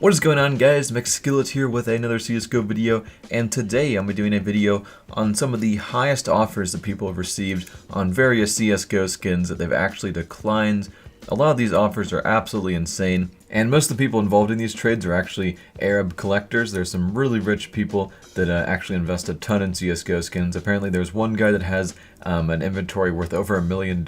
What is going on, guys? Mcskillet here with another CSGO video, and today I'm doing a video on some of the highest offers that people have received on various CSGO skins that they've actually declined. A lot of these offers are absolutely insane, and most of the people involved in these trades are actually Arab collectors. There's some really rich people that actually invest a ton in CSGO skins. Apparently there's one guy that has an inventory worth over $1 million.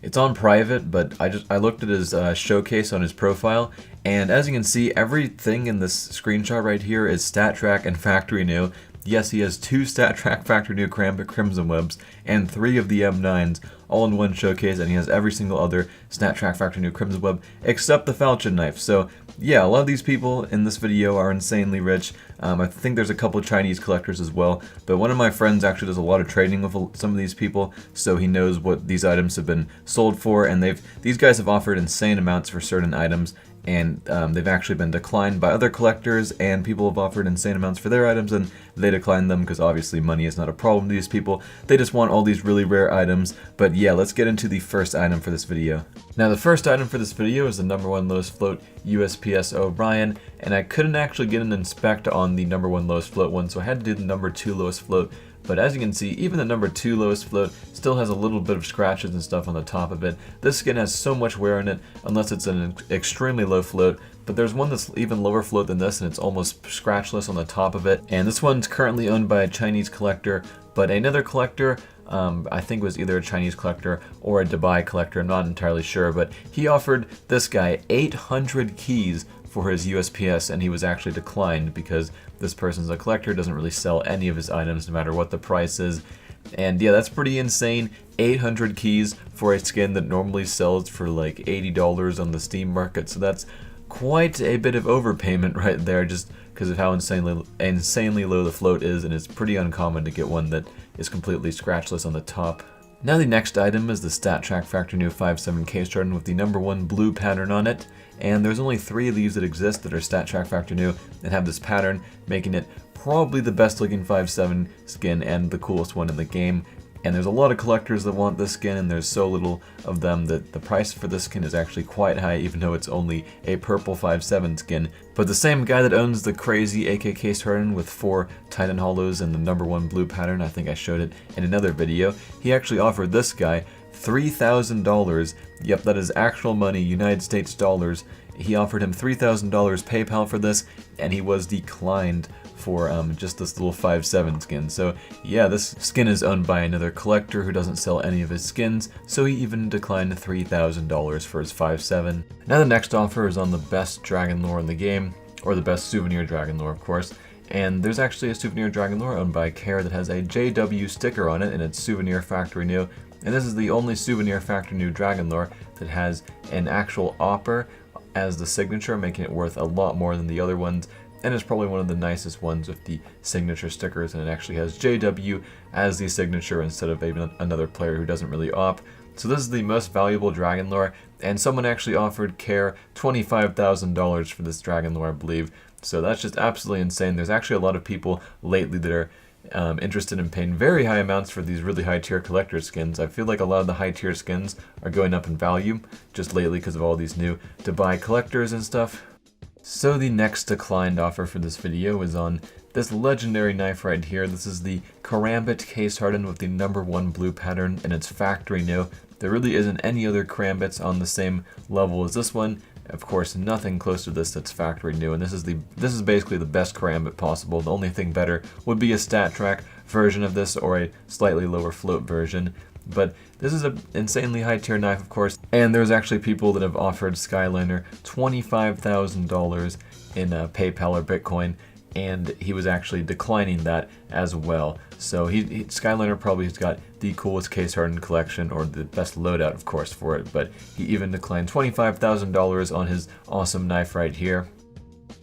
It's on private, but I looked at his showcase on his profile, and as you can see, everything in this screenshot right here is StatTrak and Factory New. Yes, he has 2 StatTrak Factory New Karambit Crimson Webs and 3 of the M9s all in one showcase, and he has every single other StatTrak Factory New Crimson Web except the Falchion knife. So yeah, a lot of these people in this video are insanely rich. I think there's a couple of Chinese collectors as well, but one of my friends actually does a lot of trading with some of these people, so he knows what these items have been sold for, and these guys have offered insane amounts for certain items, and they've actually been declined by other collectors, and people have offered insane amounts for their items, and they declined them because obviously money is not a problem to these people. They just want all these really rare items. But yeah, let's get into the first item for this video. Now, the first item for this video is the #1 Lois Float USPS Orion, and I couldn't actually get an inspect on the #1 Lois Float one, so I had to do the #2 Lois Float. But as you can see, even the #2 Lois Float still has a little bit of scratches and stuff on the top of it. This skin has so much wear in it, unless it's an extremely low float. But there's one that's even lower float than this, and it's almost scratchless on the top of it. And this one's currently owned by a Chinese collector, but another collector, I think was either a Chinese collector or a Dubai collector, I'm not entirely sure, but he offered this guy 800 keys for his USPS, and he was actually declined because this person's a collector, doesn't really sell any of his items no matter what the price is. And yeah, that's pretty insane. 800 keys for a skin that normally sells for like $80 on the Steam market, so that's quite a bit of overpayment right there, just because of how insanely low the float is, and it's pretty uncommon to get one that is completely scratchless on the top. Now the next item is the StatTrak Factory New 5.7 case starting with the #1 blue pattern on it, and there's only 3 of these that exist that are StatTrak Factory New and have this pattern, making it probably the best looking 5.7 skin and the coolest one in the game. And there's a lot of collectors that want this skin, and there's so little of them that the price for this skin is actually quite high, even though it's only a purple 5.7 skin. But the same guy that owns the crazy AK case harden with 4 Titan Hollows and the #1 blue pattern, I think I showed it in another video, he actually offered this guy $3,000. Yep, that is actual money, United States dollars. He offered him $3,000 PayPal for this, and he was declined for just this little 5.7 skin. So yeah, this skin is owned by another collector who doesn't sell any of his skins, so he even declined $3,000 for his 5.7. Now the next offer is on the best dragon lore in the game, or the best souvenir dragon lore, of course. And there's actually a souvenir dragon lore owned by Care that has a JW sticker on it, and it's Souvenir Factory New. And this is the only Souvenir Factory New dragon lore that has an actual opper as the signature, making it worth a lot more than the other ones. And it's probably one of the nicest ones with the signature stickers, and it actually has JW as the signature instead of another player who doesn't really op. So this is the most valuable dragon lore, and someone actually offered Care $25,000 for this dragon lore, I believe. So that's just absolutely insane. There's actually a lot of people lately that are interested in paying very high amounts for these really high tier collector skins. I feel like a lot of the high tier skins are going up in value just lately because of all these new Dubai collectors and stuff. So the next declined offer for this video is on this legendary knife right here. This is the Karambit case hardened with the #1 blue pattern, and it's factory new. There really isn't any other Karambits on the same level as this one. Of course, nothing close to this that's factory new, and this is basically the best Karambit possible. The only thing better would be a StatTrak version of this or a slightly lower float version. But this is an insanely high tier knife, of course, and there's actually people that have offered Skyliner $25,000 in PayPal or Bitcoin, and he was actually declining that as well. So Skyliner probably has got the coolest case hardened collection, or the best loadout, of course, for it, but he even declined $25,000 on his awesome knife right here.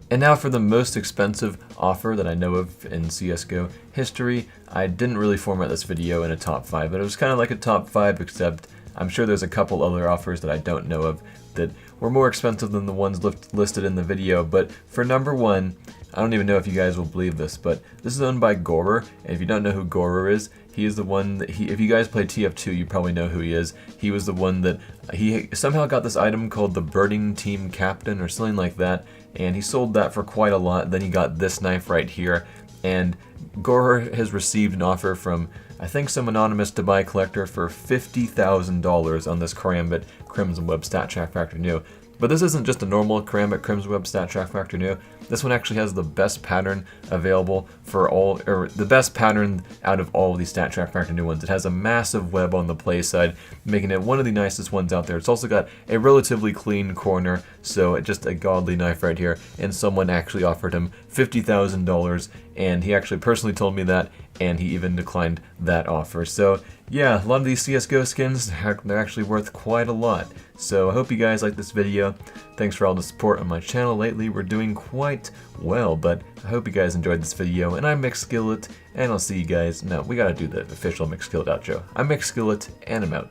And now for the most expensive offer that I know of in CSGO history. I didn't really format this video in a top 5, but it was kind of like a top 5, except I'm sure there's a couple other offers that I don't know of that were more expensive than the ones listed in the video. But for #1, I don't even know if you guys will believe this, but this is owned by Gorer, and if you don't know who Gorer is, He is the one that if you guys play TF2, you probably know who he is. He was the one that he somehow got this item called the Birding Team Captain or something like that, and he sold that for quite a lot. Then he got this knife right here, and Gore has received an offer from, I think, some anonymous to buy collector for $50,000 on this Karambit Crimson Web Stat Track Factor New. But this isn't just a normal Karambit Crimson Web Stat Track Factor New. This one actually has the best pattern available for all, or the best pattern out of all of these Stat Track Factor New ones. It has a massive web on the play side, making it one of the nicest ones out there. It's also got a relatively clean corner, so it's just a godly knife right here. And someone actually offered him $50,000, and he actually personally told me that, and he even declined that offer. So yeah, a lot of these CSGO skins, they're actually worth quite a lot. So I hope you guys like this video. Thanks for all the support on my channel lately. We're doing quite well, but I hope you guys enjoyed this video. And I'm Mcskillet, and I'll see you guys. No, we gotta do the official Mcskillet outro. I'm Mcskillet, and I'm out.